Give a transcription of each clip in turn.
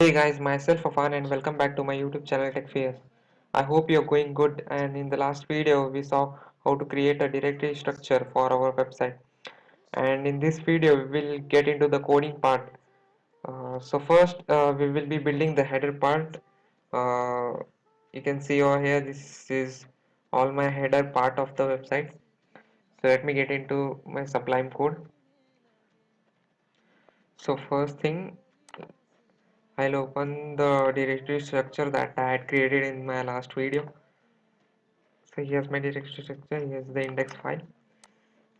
Hey guys, myself Afan and welcome back to my YouTube channel Tech Fears. I hope you're going good, and in the last video we saw how to create a directory structure for our website, and in this video we will get into the coding part. So first we will be building the header part. uh, you can see over here this is all my header part of the website. So let me get into my Sublime code. So first thing, I'll open the directory structure that I had created in my last video. So here's my directory structure, here's the index file.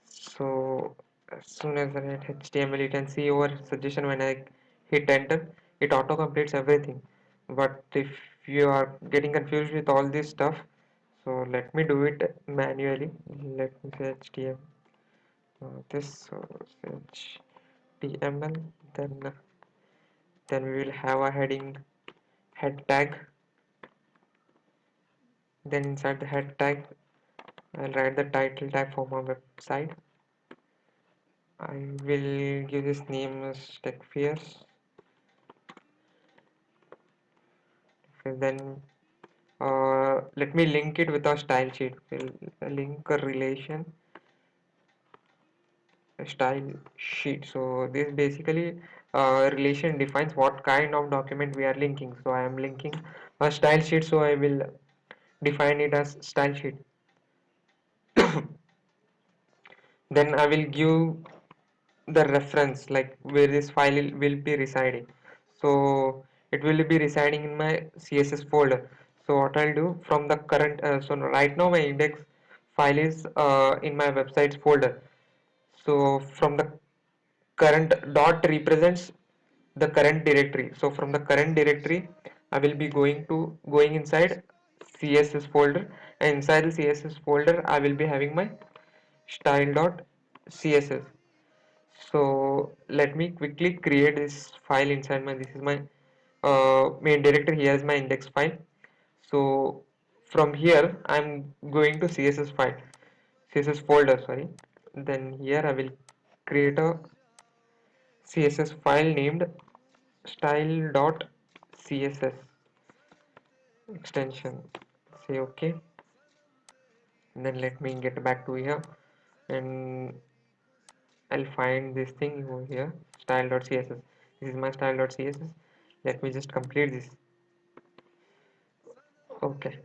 So as soon as I hit HTML, you can see our suggestion when I hit enter, it auto completes everything. But if you are getting confused with all this stuff, so let me do it manually. Let me say HTML, this so HTML, then we will have a head tag. Then inside the head tag, I'll write the title tag for my website. I will give this name as Tech Fears. Then let me link it with our style sheet. We'll link a relation a style sheet. So this basically relation defines what kind of document we are linking. So I am linking a style sheet, so I will define it as style sheet. Then I will give the reference, like where this file will be residing. So it will be residing in my CSS folder. So what I'll do from the current, so right now my index file is in my websites folder. So from the current dot represents the current directory. So from the current directory I will be going inside CSS folder, and inside the CSS folder I will be having my style.css. So let me quickly create this file inside my, this is my main directory. Here is my index file. So from here I'm going to css folder, sorry. Then here I will create a css file named style.css extension. Say okay, and then let me get back to here, and I'll find this thing over here, style.css. This is my style.css. Let me just complete this. Okay.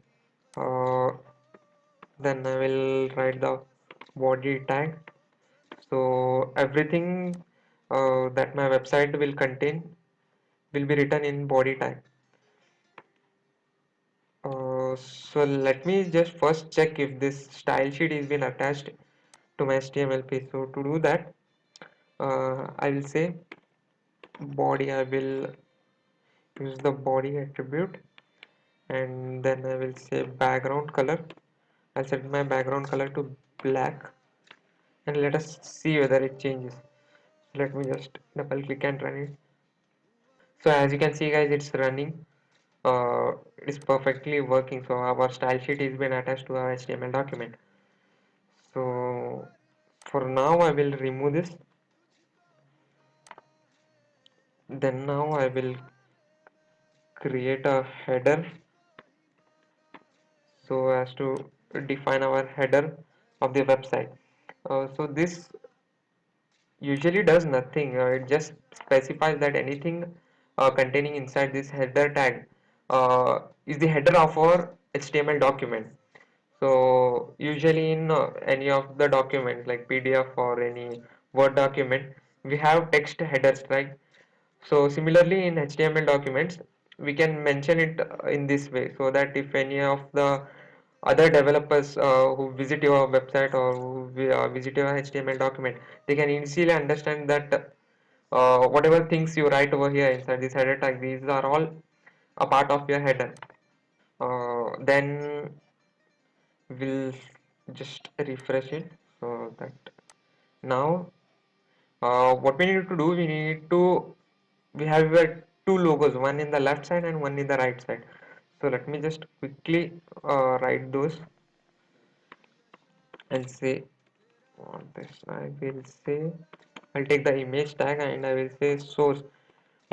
Uh, then I will write the body tag. So everything that my website will contain will be written in body tag. So let me just first check if this style sheet is been attached to my HTML page. So to do that, I will say body. I will use the body attribute, and then I will say background color. I'll set my background color to black, and let us see whether it changes. So let me just double click and run it. So as you can see guys, it's running. It is perfectly working. So our style sheet is been attached to our HTML document. So for now I will remove this. Then now I will create a header so as to define our header of the website. So this usually does nothing. It just specifies that anything containing inside this header tag is the header of our HTML document. So usually in any of the documents like PDF or any Word document, we have text headers, right? So similarly in HTML documents, we can mention it in this way, so that if any of the other developers who visit your website or who visit your HTML document, they can easily understand that whatever things you write over here inside this header tag, these are all a part of your header. Then we'll just refresh it so that now what we need to do, we have two logos, one in the left side and one in the right side. So let me just quickly write those and say on this. I will say, I'll take the image tag and I will say source.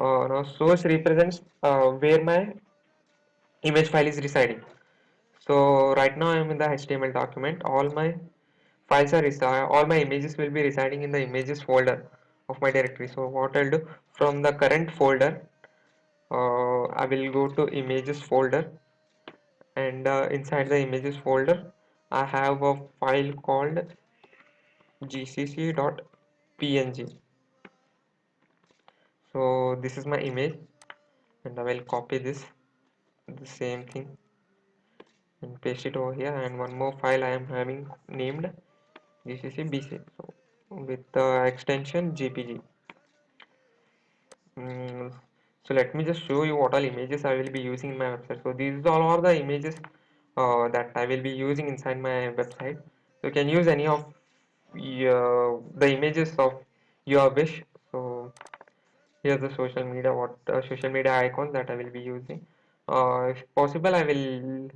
Now source represents where my image file is residing. So right now I am in the HTML document. All my files are all my images will be residing in the images folder of my directory. So what I'll do, from the current folder, I will go to images folder, and inside the images folder I have a file called gcc.png. So this is my image, and I will copy this, the same thing, and paste it over here. And one more file I am having named gccbc, so with the extension jpg. So let me just show you what all images I will be using in my website. So these all are the images that I will be using inside my website. So you can use any of the images of your wish. So here's the social media, what social media icons that I will be using. If possible, I will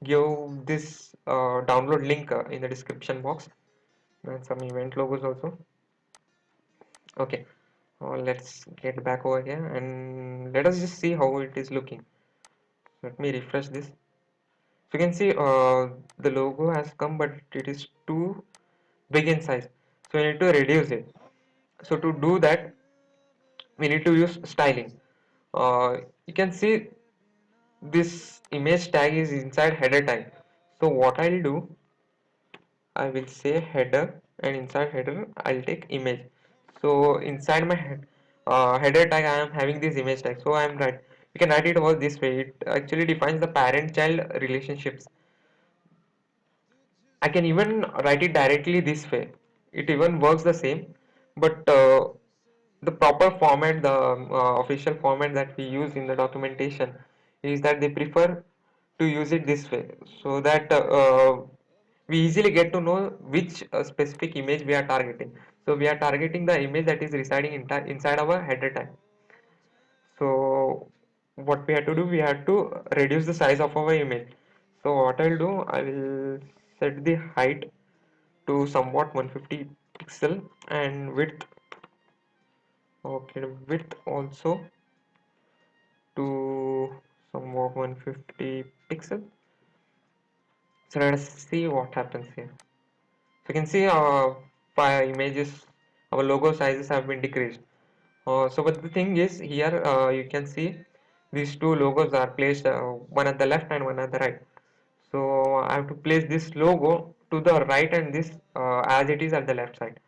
give this download link in the description box, and some event logos also. Okay, let's get back over here and let us just see how it is looking. Let me refresh this. So you can see the logo has come, but it is too big in size. So we need to reduce it. So to do that, we need to use styling. You can see this image tag is inside header tag. So what I'll do, I will say header, and inside header I'll take image. So inside my header tag I am having this image tag. So I am right. You can write it over this way. It actually defines the parent-child relationships. I can even write it directly this way. It even works the same, but the proper format, the official format that we use in the documentation is that they prefer to use it this way, so that we easily get to know which specific image we are targeting. So we are targeting the image that is residing inside our header tag. So what we have to do, we have to reduce the size of our image. So what I'll do, I will set the height to somewhat 150 pixel, and width, okay, width also to somewhat 150 pixel. So let's see what happens here. So you can see our images, our logo sizes have been decreased. So but the thing is here, you can see these two logos are placed, one at the left and one at the right. So I have to place this logo to the right and this as it is at the left side.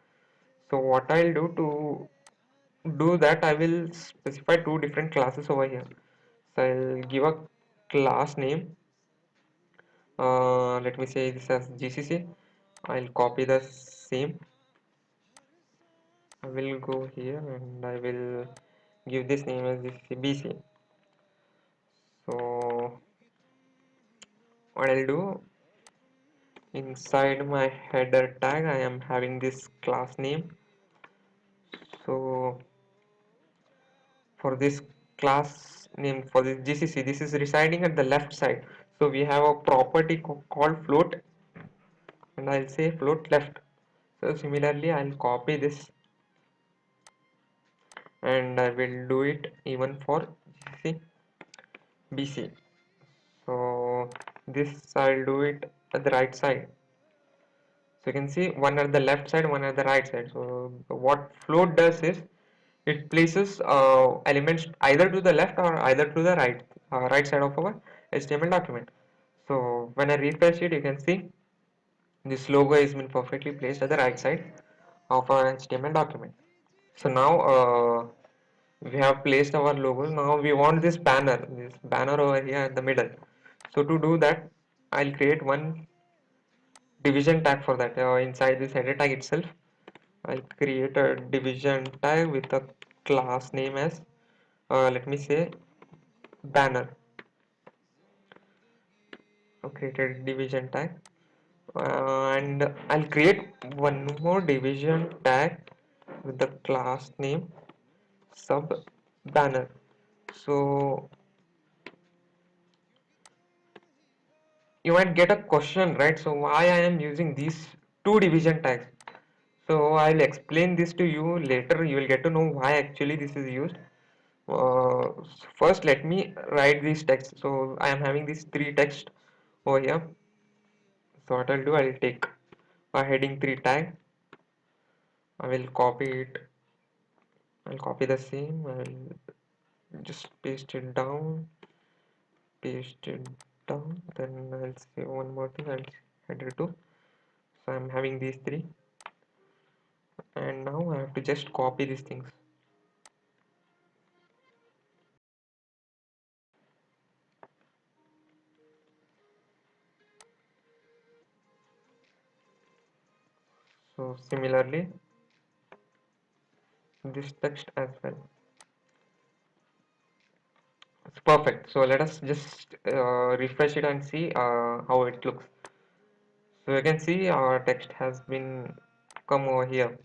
So what I'll do to do that, I will specify two different classes over here. So I'll give a class name. Let me say this as GCC. I'll copy the same. I will go here and I will give this name as BC. So what I'll do, inside my header tag I am having this class name. So for this class name, for this GCC, this is residing at the left side. So we have a property called float, and I'll say float left. So similarly I'll copy this and I will do it even for GCC BC. So this I'll do it at the right side. So you can see one at the left side, one at the right side. So what float does is it places elements either to the left or either to the right side of our HTML document. So when I refresh it, you can see this logo has been perfectly placed at the right side of our HTML document. So now we have placed our logo. Now we want this banner over here in the middle. So to do that, I'll create one division tag for that. Inside this header tag itself, I'll create a division tag with a class name as let me say banner. So created division tag, and I'll create one more division tag with the class name sub banner. So you might get a question, right? So why I am using these two division tags? So I'll explain this to you later. You will get to know why actually this is used. First, let me write these text. So I am having these three text over here. So what I'll do, I'll take a heading 3 tag. I will copy it. I'll copy the same. I'll just paste it down. Paste it down. Then I'll say one more thing. I'll header 2. So I'm having these three. And now I have to just copy these things. So similarly, this text as well. It's perfect. So let us just refresh it and see how it looks. So you can see our text has been come over here,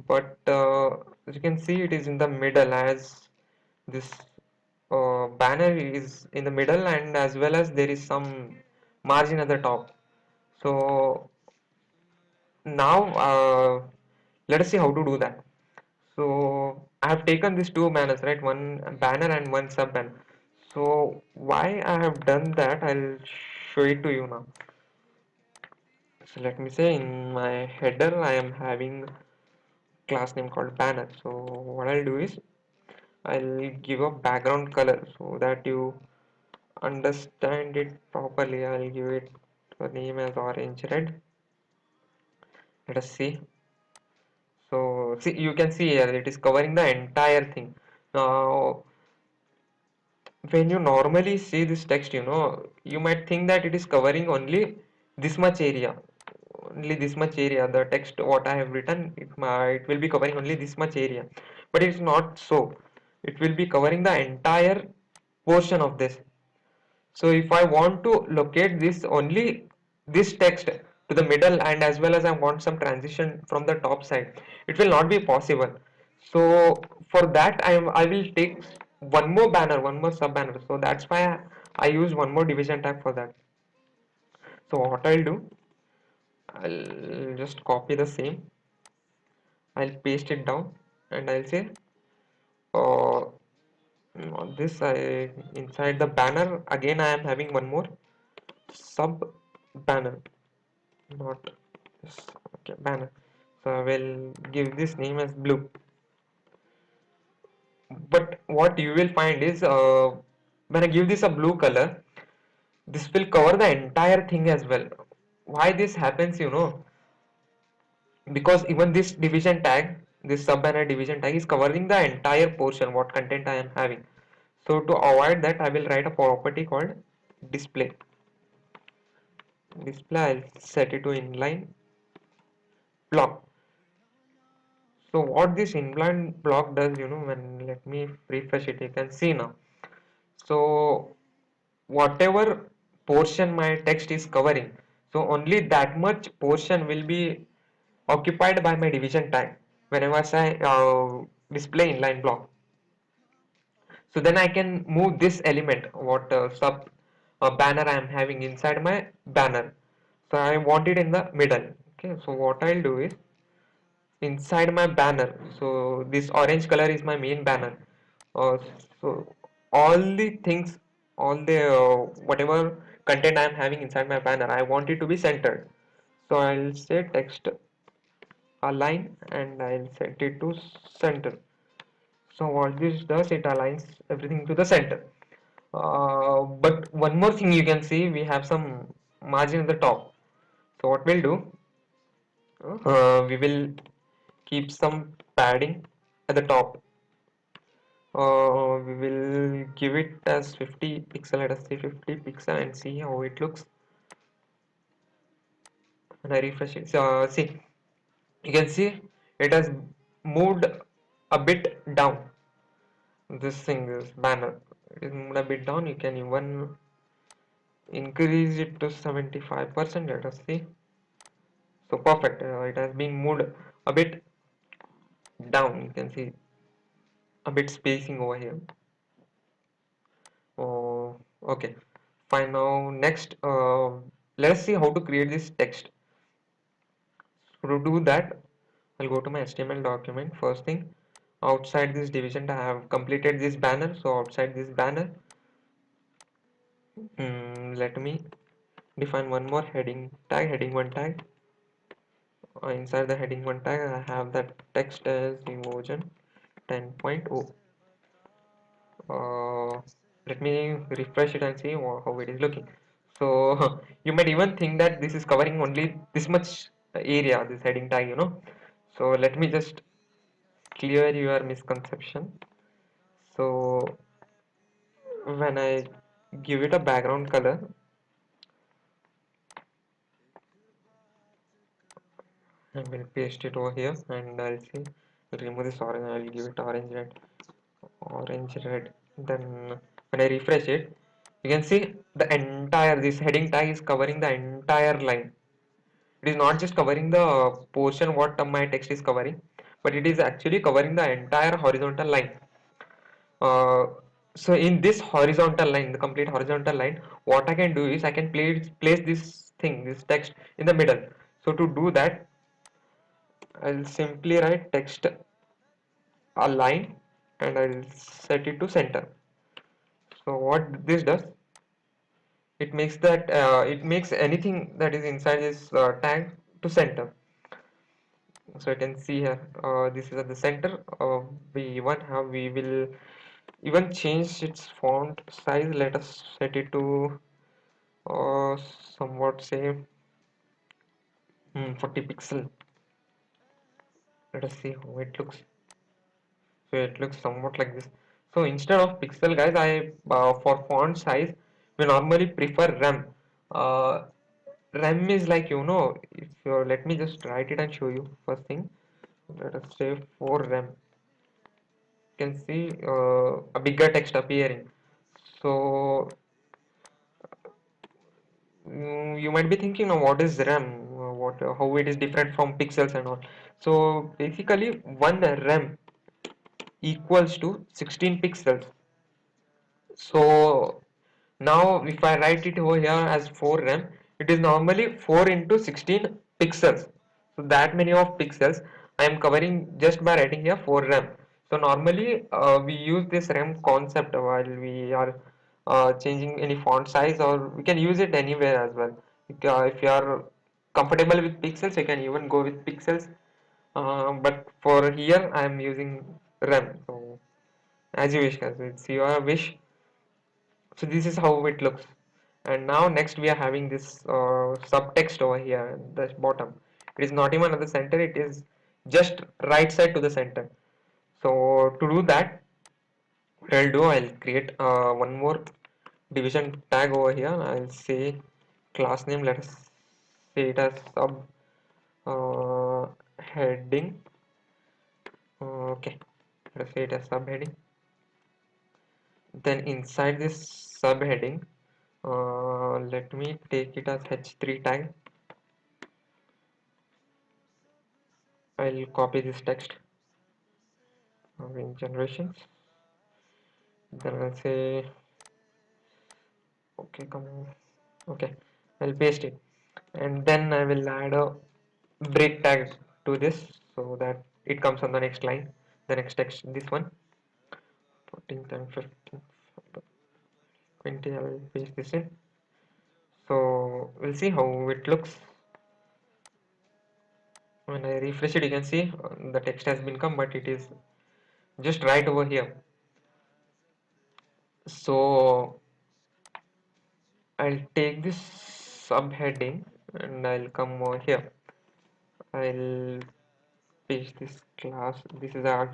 but as you can see it is in the middle, as this banner is in the middle, and as well as there is some margin at the top. So now let us see how to do that. So I have taken these two banners, right? One banner and one sub banner. So why I have done that, I'll show it to you now. So let me say in my header I am having class name called banner. So what I'll do is I'll give a background color so that you understand it properly. I'll give it a name as orange red. Let us see. So see, you can see here it is covering the entire thing. Now when you normally see this text, you might think that it is covering only this much area, only this much area. The text what I have written, it will be covering only this much area, but it's not so. It will be covering the entire portion of this. So if I want to locate this only this text to the middle, and as well as I want some transition from the top side, it will not be possible. So for that I will take one more banner, one more sub banner. So that's why I use one more division tag for that. So what I'll do, I'll just copy the same. I'll paste it down and I'll say uh, on this I inside the banner again I am having one more sub banner, not this. Okay, banner. So I will give this name as blue. But what you will find is when I give this a blue color, this will cover the entire thing as well. Why this happens, because even this division tag, this sub banner division tag is covering the entire portion what content I am having. So to avoid that, I will write a property called display. Display, I'll set it to inline block. So what this inline block does, when let me refresh it, you can see now. So whatever portion my text is covering, so only that much portion will be occupied by my division tag whenever I display inline block. So then I can move this element, what sub banner I am having inside my banner. So I want it in the middle. Okay, so what I'll do is inside my banner, so this orange color is my main banner. uh, so all the things, all the whatever content I am having inside my banner, I want it to be centered. So I'll say text align and I'll set it to center. So what this does, it aligns everything to the center. But one more thing, you can see we have some margin at the top. So what we'll do, we will keep some padding at the top. We will give it as 50 pixel. Let us say 50 pixel and see how it looks. And I refresh it. So, see, you can see it has moved a bit down. This thing, this banner, it is moved a bit down. You can even increase it to 75%. Let us see. So perfect. It has been moved a bit down. You can see a bit spacing over here. Oh, okay. Fine. Now next, let's see how to create this text. So to do that, I'll go to my HTML document. First thing, outside this division I have completed this banner. So outside this banner, let me define one more heading tag, heading 1 tag. Inside the heading 1 tag I have that text as emotion 10.0. uh, Let me refresh it and see how it is looking. So you might even think that this is covering only this much area, this heading tag, so let me just clear your misconception. So when I give it a background color, I will paste it over here and I'll see, remove this orange, I'll give it orange red. Then when I refresh it, you can see the entire, this heading tag is covering the entire line. It is not just covering the portion what my text is covering, but it is actually covering the entire horizontal line. uh, so in this horizontal line, the complete horizontal line, what I can do is I can place this thing, this text in the middle. So to do that, I'll simply write text align and I'll set it to center. So what this does, it makes anything that is inside this tag to center. So you can see here, this is at the center. We will even change its font size. Let us set it to somewhat say 40 pixel. Let us see how it looks. So it looks somewhat like this. So instead of pixel, guys, I for font size we normally prefer rem. uh, Rem is like, if you, let me just write it and show you. First thing, let us say for rem, you can see a bigger text appearing. So you might be thinking, what is RAM? What How it is different from pixels and all. So basically, one RAM equals to 16 pixels. So now if I write it over here as 4 RAM, it is normally 4 into 16 pixels. So that many of pixels I am covering just by writing here 4 RAM. So normally we use this RAM concept while we are changing any font size, or we can use it anywhere as well. If you are comfortable with pixels, you can even go with pixels. But for here I am using RAM. So as you wish, guys, it's your wish. So this is how it looks. And now next we are having this subtext over here at the bottom. It is not even at the center, it is just right side to the center. So to do that, what I'll do, I'll create one more division tag over here. I'll say class name, let us say it as sub heading. Okay, let's say it as subheading. Then inside this subheading, let me take it as h3 tag. I'll copy this text in generations. Then I'll say, okay, come on. Okay, I'll paste it. And then I will add a break tag to this so that it comes on the next line, the next text, this one. 14th and 15th, 20, I'll paste this in. So we'll see how it looks. When I refresh it, you can see the text has been come, but it is just right over here. So I'll take this subheading and I'll come over here. I'll paste this class. This is our,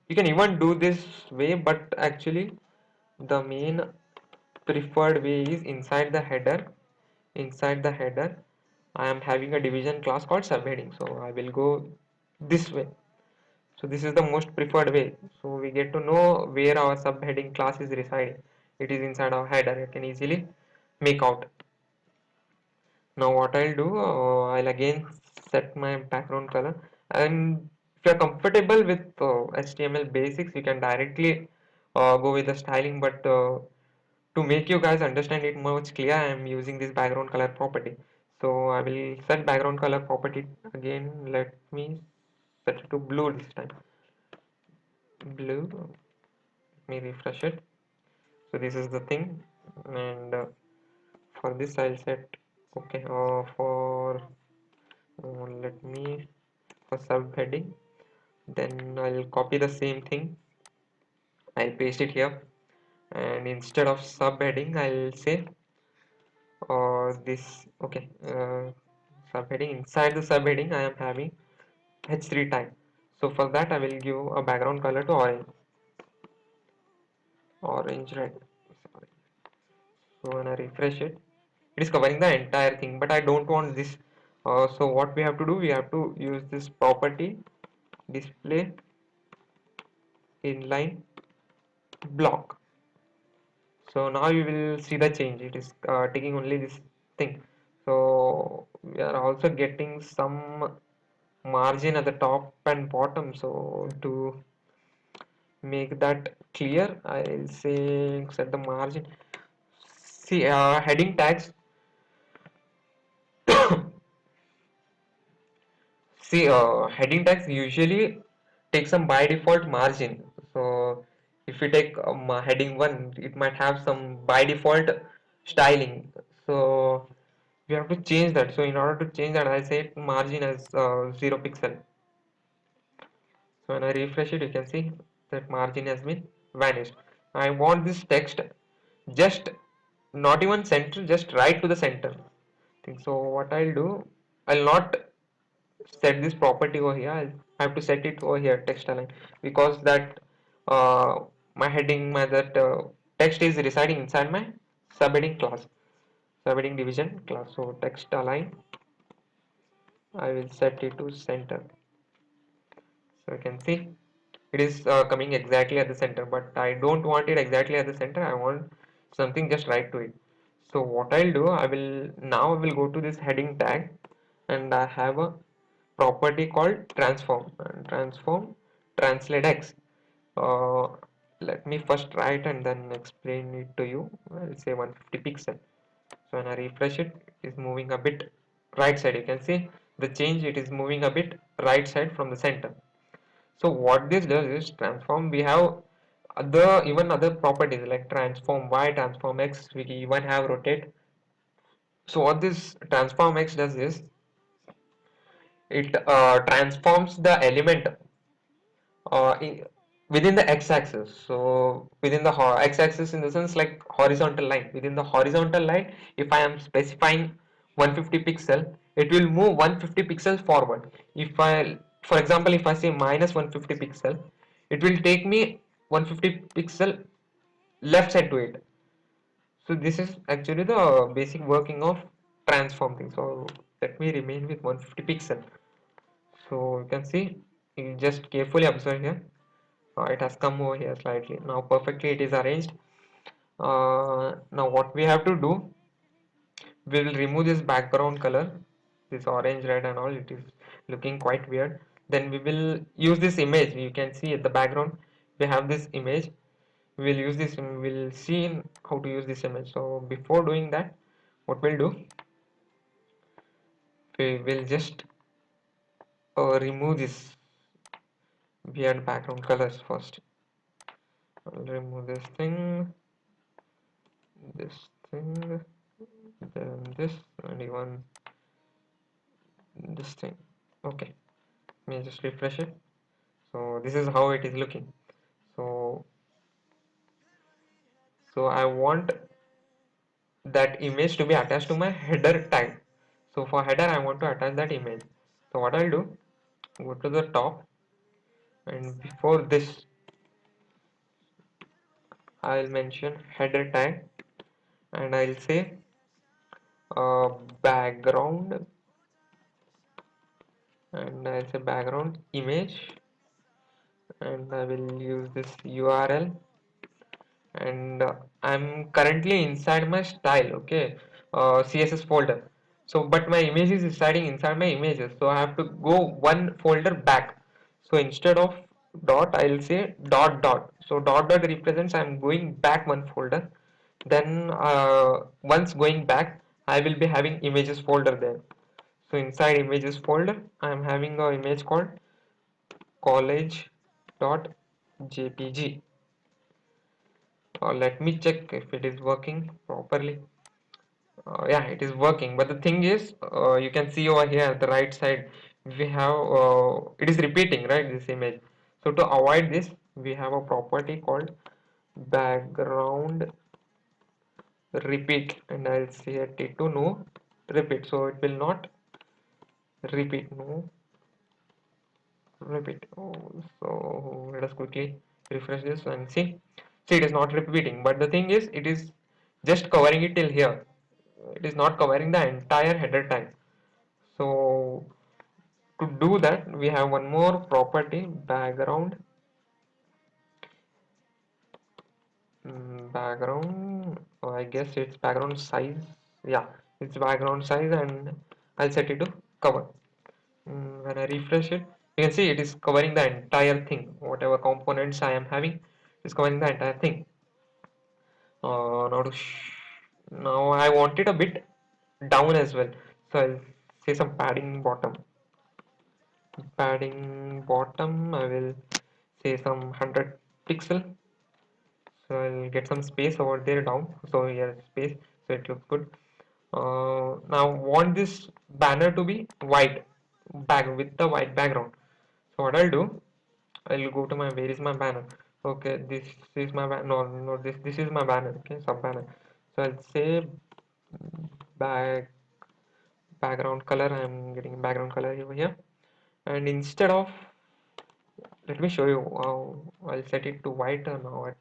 you can even do this way, but actually the main preferred way is inside the header. Inside the header, I am having a division class called subheading. So I will go this way. So this is the most preferred way. So we get to know where our subheading class is residing. It is inside our header. You can easily make out. Now what I'll do, I'll again set my background color, and if you're comfortable with HTML basics, you can directly go with the styling, but to make you guys understand it much clear, I am using this background color property. So I will set background color property again. Let me set it to blue this time. blue. Let me refresh it. So this is the thing, and for this I'll set okay for let me for subheading, then I'll copy the same thing, I'll paste it here, and instead of subheading I'll say this okay subheading, inside the subheading I am having h3 tag. So for that I will give a background color to orange red. Sorry. So when I refresh it, it is covering the entire thing, but I don't want this. So what we have to do, we have to use this property display inline block. So now you will see the change. It is taking only this thing. So we are also getting some margin at the top and bottom. So to make that clear, I'll say set the margin. See, heading tags. See, heading tags usually take some by default margin. So if you take heading one, it might have some by default styling. So we have to change that. So in order to change that, I set margin as 0 pixel. So when I refresh it, you can see that margin has been vanished. I want this text just not even center, just right to the center. So what I'll do, I'll not set this property over here. I have to set it over here, text align, because that my heading, my that text is residing inside my subheading class, subheading division class. So text align, I will set it to center. So you can see it is coming exactly at the center, but I don't want it exactly at the center. I want something just right to it. So what I'll do, I will go to this heading tag, and I have a property called transform, and transform translate x. uh, Let me first write and then explain it to you. I'll say 150 pixel. So when I refresh it, it is moving a bit right side. You can see the change, it is moving a bit right side from the center. So what this does is transform. We have other even other properties like transform y, transform x. We even have rotate. So what this transform x does is it transforms the element in, within the x-axis. So within the x-axis, in the sense like horizontal line. Within the horizontal line, if I am specifying 150 pixel, it will move 150 pixels forward. If I, for example, if I say minus 150 pixel, it will take me 150 pixel left side to it. So this is actually the basic working of transform thing. So let me remain with 150 pixel. So you can see, you just carefully observe here. It has come over here slightly. Now perfectly it is arranged. Now what we have to do, we will remove this background color, this orange, red and all. It is looking quite weird. Then we will use this image. You can see at the background we have this image. We will use this, we will see how to use this image. So before doing that, what we'll do, we will just remove this weird background colors first. I'll remove this thing, then this, and even this thing. Okay, let me just refresh it. So this is how it is looking. So I want that image to be attached to my header tag. So for header I want to attach that image. So what I'll do, go to the top, and before this I'll mention header tag, and I'll say uh, background, and I'll say background image, and I will use this URL, and I'm currently inside my style, okay, CSS folder. So but my image is residing inside my images, so I have to go one folder back. So instead of dot, I'll say dot dot. So dot dot represents I'm going back one folder. Then once going back, I will be having images folder there. So inside images folder, I'm having a image called college dot jpg. Let me check if it is working properly. Yeah, it is working, but the thing is, you can see over here at the right side, we have it is repeating, right, this image. So to avoid this, we have a property called background repeat, and I'll set it to no repeat, so it will not repeat. No repeat. So let us quickly refresh this and see, it is not repeating, but the thing is, it is just covering it till here. It is not covering the entire header tag. So to do that, we have one more property, background. Background, I guess it's background size. Yeah, it's background size, and I'll set it to cover. When I refresh it, you can see it is covering the entire thing. Whatever components I am having is covering the entire thing. Now I want it a bit down as well, so I'll say some padding bottom. Padding bottom, I will say some 100 pixel. So I'll get some space over there down, so here space, so it looks good. Now want this banner to be white back with the white background. So what I'll do, I'll go to my, where is my banner? Okay, this is my banner. No, this is my banner. Okay, sub banner. So I'll say back background color. I'm getting background color over here, and instead of, let me show you how I'll set it to white now at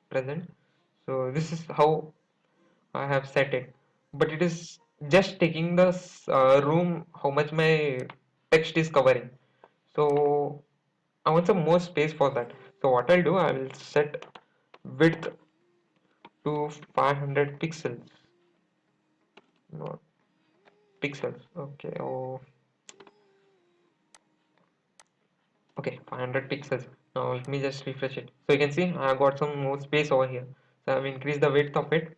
present. So this is how I have set it, but it is just taking the room how much my text is covering. So I want some more space for that. So what I'll do, I will set width to 500 pixels. Not pixels. Okay. Oh, okay. 500 pixels. Now let me just refresh it. So you can see I got some more space over here. So I've increased the width of it.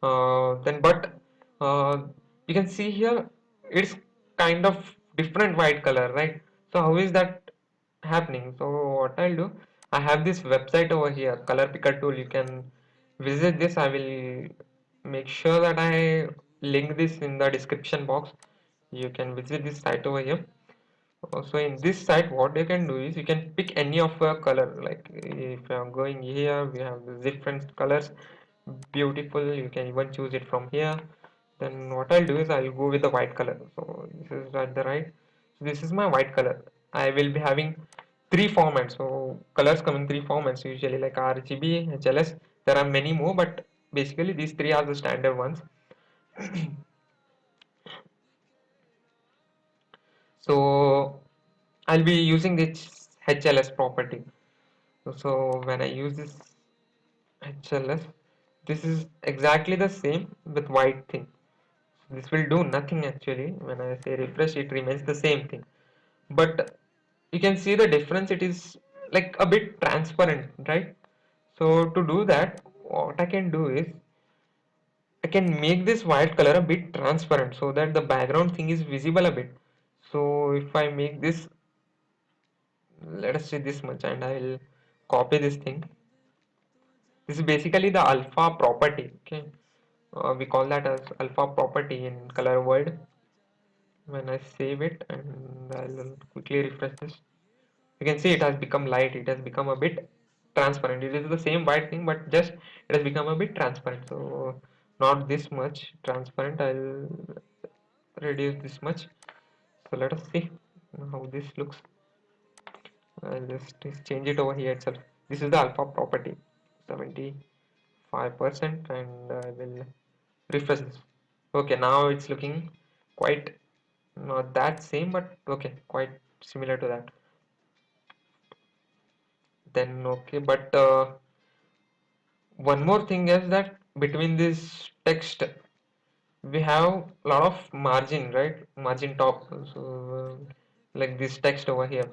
Then but uh, you can see here it's kind of different white color, right? So how is that happening? So what I'll do, I have this website over here, color picker tool. You can visit this. I will make sure that I link this in the description box. You can visit this site over here. So in this site, what you can do is you can pick any of a color. Like if I'm going here, we have the different colors, beautiful. You can even choose it from here. Then what I'll do is I'll go with the white color. So this is at the right. So this is my white color. I will be having three formats. So colors come in three formats usually, like RGB, HLS. There are many more, but basically these three are the standard ones. So I'll be using this HLS property. So when I use this HLS, this is exactly the same with white thing. This will do nothing actually. When I say refresh, it remains the same thing. But you can see the difference. It is like a bit transparent, right? So to do that, what I can do is I can make this white color a bit transparent so that the background thing is visible a bit. So if I make this, let us say this much, and I will copy this thing. This is basically the alpha property. Okay, we call that as alpha property in color world. When I save it and I'll quickly refresh this, you can see it has become light. It has become a bit transparent. It is the same white thing, but just it has become a bit transparent. So not this much transparent. I'll reduce this much. So let us see how this looks. I'll just change it over here itself. This is the alpha property, 75%, and I will refresh this. Okay, now it's looking quite not that same, but okay, quite similar to that. Then okay, but one more thing is that between this text we have a lot of margin, right? Margin top. So like this text over here,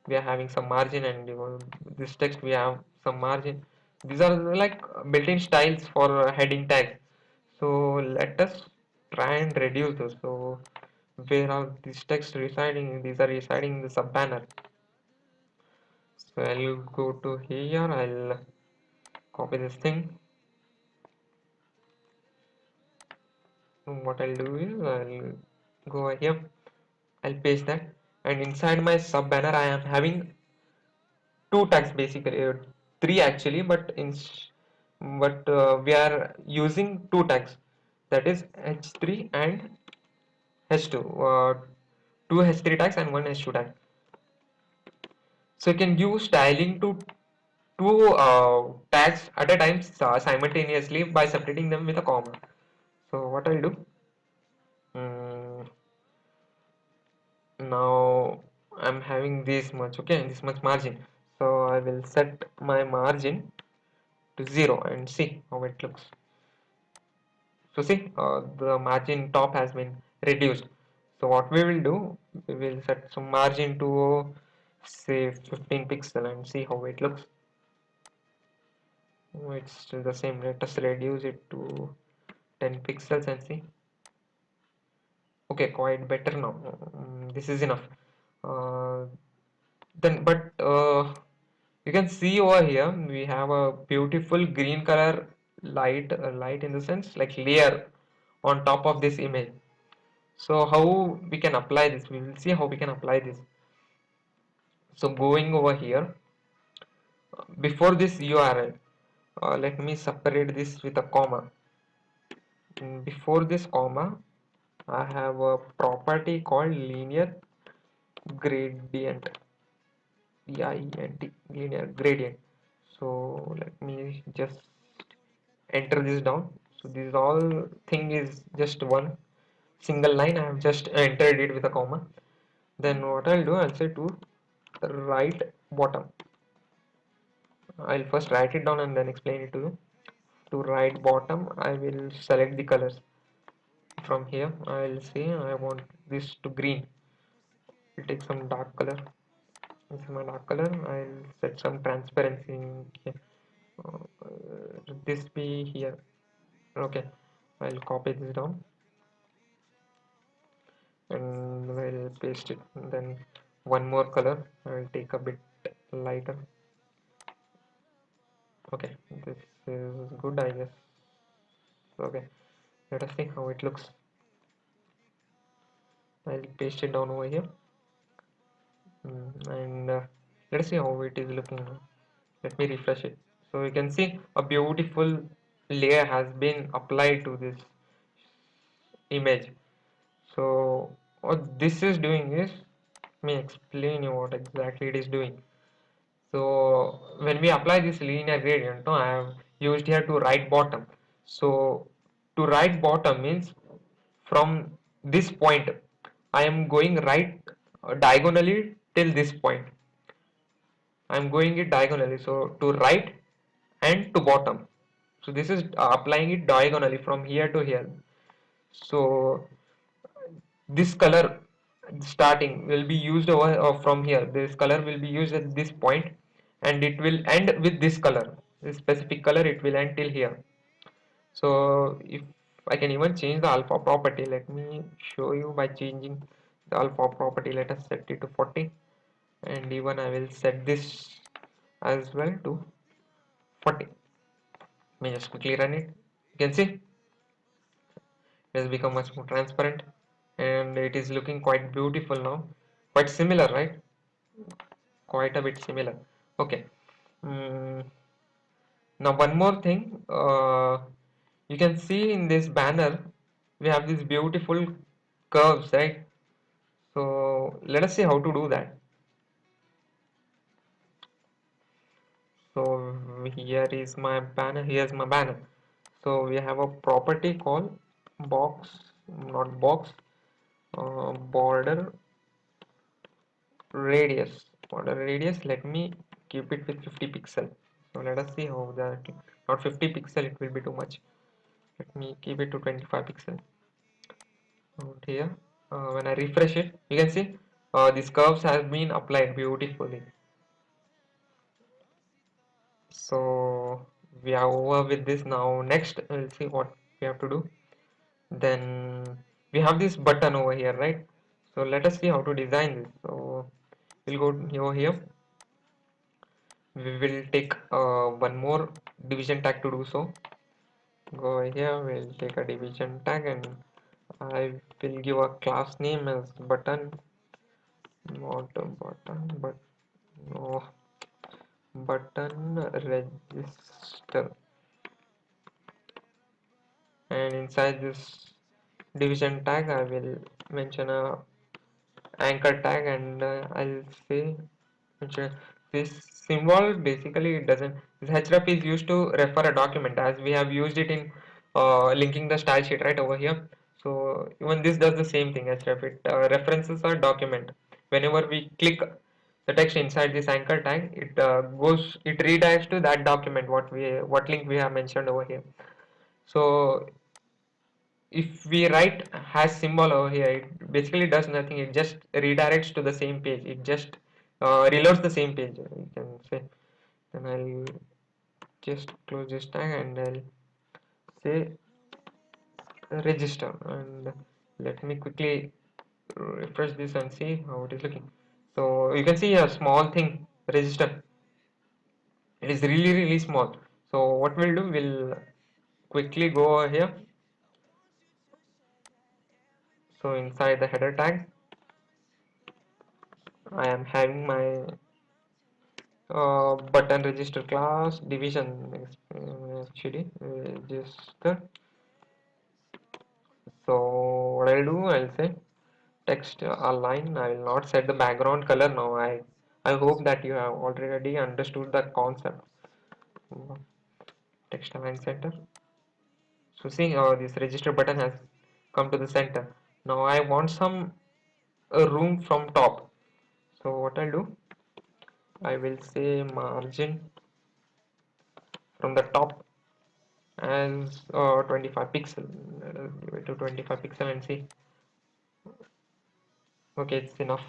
we are having some margin, and this text we have some margin. These are like built-in styles for heading tags. So let us try and reduce those. So where are these text residing? These are residing in the sub banner. So I'll go to here, I'll copy this thing. What I'll do is I'll go here, I'll paste that, and inside my sub banner I am having two tags basically, three actually, but we are using two tags, that is h3 and h2, two h3 tags and one h2 tag. So you can give styling to two tags at a time simultaneously by separating them with a comma. So what I'll do, mm, now I'm having this much, okay, this much margin. So I will set my margin to 0 and see how it looks. So see, the margin top has been reduced. So what we will do, we will set some margin to say 15 pixel and see how it looks. Oh, it's still the same. Let us reduce it to 10 pixels and see. Okay, quite better now. This is enough. Uh, then, but you can see over here we have a beautiful green color light, light in the sense like layer on top of this image. So how we can apply this? We will see how we can apply this. So going over here, before this URL, let me separate this with a comma. Before this comma, I have a property called linear gradient, linear gradient. So let me just enter this down. So this all thing is just one single line. I have just entered it with a comma. Then what I'll do, I'll say to right bottom. I'll first write it down and then explain it to you. To right bottom, I will select the colors. From here, I'll say I want this to green. I'll take some dark color. This is my dark color. I'll set some transparency here. This be here. Okay, I'll copy this down and I'll paste it. And then one more color. I'll take a bit lighter. Okay, this is good, I guess. Okay, let us see how it looks. I'll paste it down over here. And let us see how it is looking now. Let me refresh it. So you can see a beautiful layer has been applied to this image. So what this is doing is, let me explain you what exactly it is doing. So when we apply this linear gradient, no, I have used here to right bottom. So to right bottom means from this point I am going right diagonally till this point. I am going it diagonally. So to right and to bottom. So this is applying it diagonally from here to here. So this color starting will be used over from here. This color will be used at this point and it will end with this color. This specific color, it will end till here. So if I can even change the alpha property, let me show you by changing the alpha property. Let us set it to 40 and even I will set this as well to 40. Let me just quickly run it. You can see it has become much more transparent and it is looking quite beautiful now. Quite similar, right? Quite a bit similar. Okay. Mm, Now one more thing. You can see in this banner we have these beautiful curves, right? So let us see how to do that. So here is my banner. Here's my banner. So we have a property called box, not box, border radius. Border radius. Let me keep it with 50 pixel. So let us see how that. Not 50 pixel. It will be too much. Let me keep it to 25 pixel. Out here, when I refresh it, you can see these curves have been applied beautifully. So we are over with this now. Next, we'll see what we have to do. Then we have this button over here, right? So let us see how to design this. So we'll go over here. We will take one more division tag to do so. Go here, we'll take a division tag and I will give a class name as button, not a button, but no, button register. And inside this division tag, I will mention a anchor tag and I'll say this symbol basically it doesn't this href is used to refer a document as we have used it in linking the style sheet right over here. So even this does the same thing. Href it references a document. Whenever we click the text inside this anchor tag, it redirects to that document what link we have mentioned over here. So if we write hash symbol over here, it basically does nothing. It just redirects to the same page. It just reloads the same page, you can say. Then I'll just close this tag and I'll say register, and let me quickly refresh this and see how it is looking. So you can see a small thing, register. It is really small. So what we'll do, we'll quickly go over here. So inside the header tag, I am having my button register class division actually register. So what I'll do, I'll say text align. I will not set the background color now. I hope that you have already understood the concept. Text align center. So see, this register button has come to the center. Now I want some room from top. So what I'll do, I will say margin from the top as 25 pixel. Let us give it to 25 pixel and see. Okay, it's enough.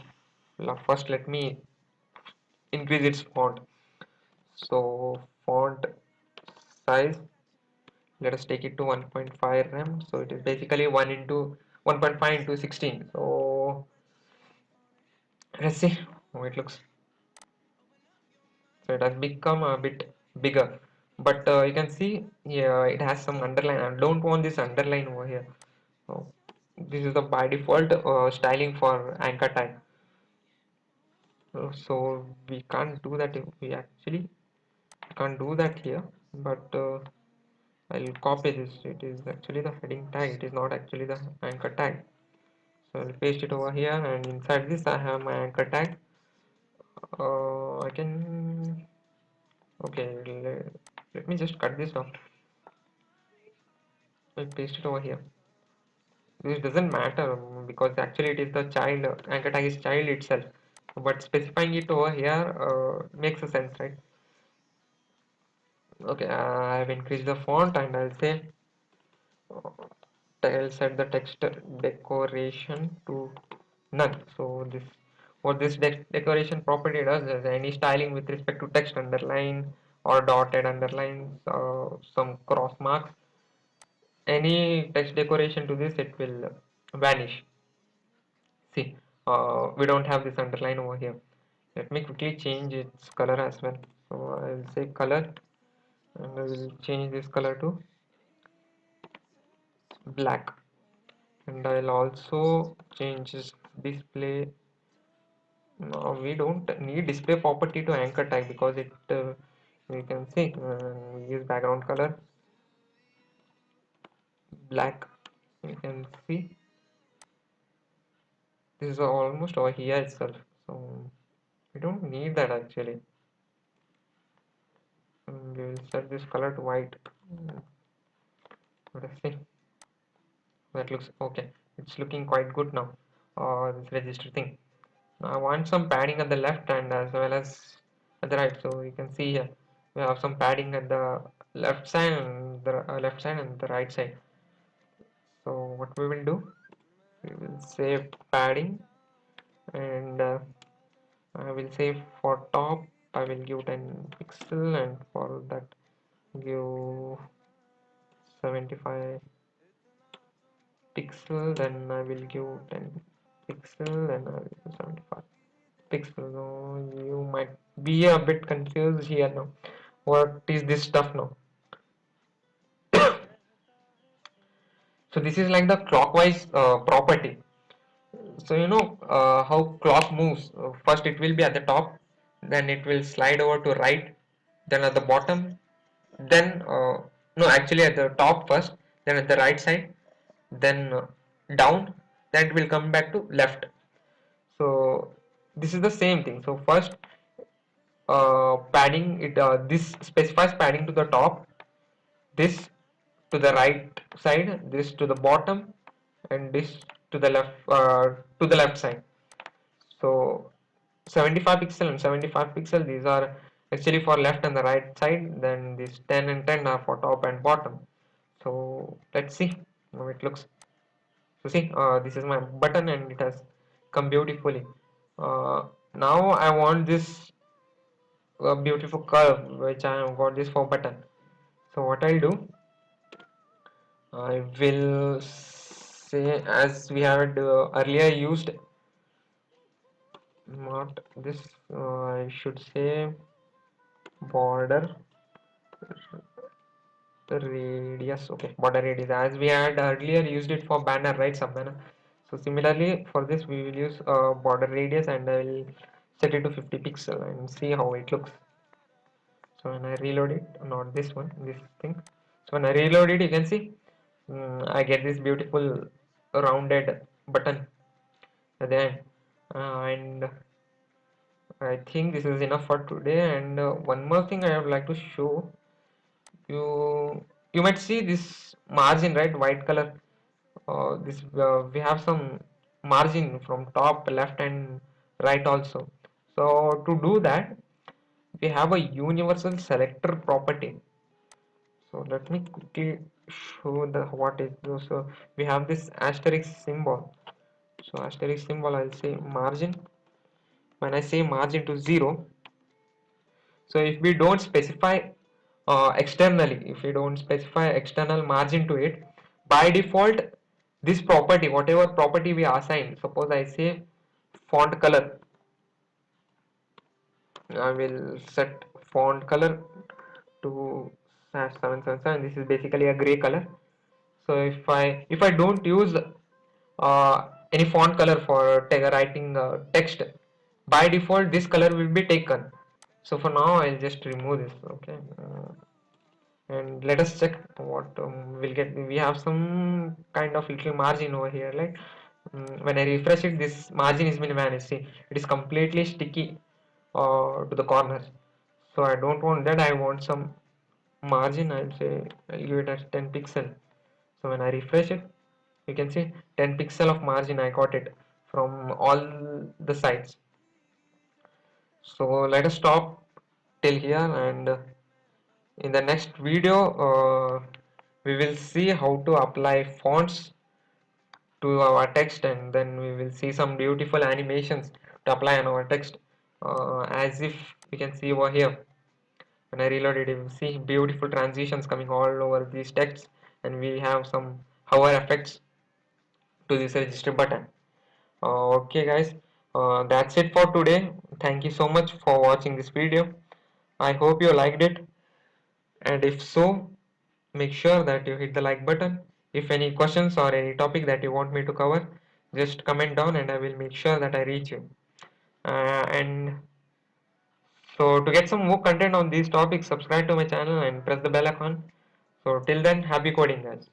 First let me increase its font. So font size, let us take it to 1.5 rem. So it is basically 1.5 into 16. So let's see how it looks. So it has become a bit bigger, but you can see yeah, it has some underline. I don't want this underline over here. So this is the by default styling for anchor tag. So we can't do that. If we actually can't do that here, but I'll copy this. It is actually the heading tag. It is not actually the anchor tag. So I'll paste it over here, and inside this I have my anchor tag. I can okay. Let me just cut this off. I'll paste it over here. This doesn't matter because actually it is the child anchor tag is child itself. But specifying it over here makes a sense, right? Okay, I have increased the font and I'll say I'll set the text decoration to none. So this what this decoration property does is any styling with respect to text underline or dotted underlines, some cross marks, any text decoration to this it will vanish. See, we don't have this underline over here. Let me quickly change its color as well. So I will say color and I will change this color to black, and I'll also change this display. No, we don't need display property to anchor tag because it we can see we use background color black. You can see this is almost over here itself, so we don't need that actually. We will set this color to white. Let us see. That looks okay. It's looking quite good now. This register thing. Now I want some padding at the left and as well as at the right. So you can see here we have some padding at the left side and the right side. So what we will do, we will say padding, and I will say for top I will give 10 pixel, and for that give 75 pixel, then I will give 10 pixel, and I will give 75 pixel. So you might be a bit confused here now. What is this stuff now? So this is like the clockwise property. So you know how clock moves. First it will be at the top, then it will slide over to right, then at the bottom, then no, actually at the top first, then at the right side, then down, then it will come back to left. So this is the same thing. So first padding it, this specifies padding to the top, this to the right side, this to the bottom, and this to the left side. So 75 pixel and 75 pixel, these are actually for left and the right side. Then this 10 and 10 are for top and bottom. So let's see how it looks. So see, this is my button and it has come beautifully. Now I want this beautiful curve which I have got this for button. So what I'll do, I will say, as we had earlier used, not this, I should say border radius. Okay, border radius, as we had earlier used it for banner, right? Sub banner. So similarly for this we will use border radius, and I will set it to 50 pixel and see how it looks. So when I reload it, not this one, this thing. So when I reload it, you can see I get this beautiful rounded button at the end. And I think this is enough for today. And one more thing I would like to show you. You might see this margin, right? White color. This we have some margin from top, left, and right also. So to do that, we have a universal selector property. So let me quickly show the what is this. So we have this asterisk symbol. So asterisk symbol, I'll say margin. When I say margin to 0, so if we don't specify externally, if we don't specify external margin to it, by default this property, whatever property we assign, suppose I say font color, I will set font color to 777. This is basically a gray color. So if I don't use any font color for writing text, by default this color will be taken. So for now I'll just remove this. Okay, and let us check what we'll get. We have some kind of little margin over here, like when I refresh it, this margin is been vanished. See, it is completely sticky to the corners. So I don't want that. I want some margin. I'll give it as 10 pixel. So when I refresh it, you can see 10 pixel of margin I got it from all the sides. So let us stop till here, and in the next video we will see how to apply fonts to our text, and then we will see some beautiful animations to apply on our text, as if we can see over here. When I reload it, you will see beautiful transitions coming all over these texts, and we have some hover effects to this register button. Okay guys, that's it for today. Thank you so much for watching this video. I hope you liked it, and if so, make sure that you hit the like button. If any questions or any topic that you want me to cover, just comment down and I will make sure that I reach you. And so to get some more content on these topics, subscribe to my channel and press the bell icon. So till then, happy coding guys.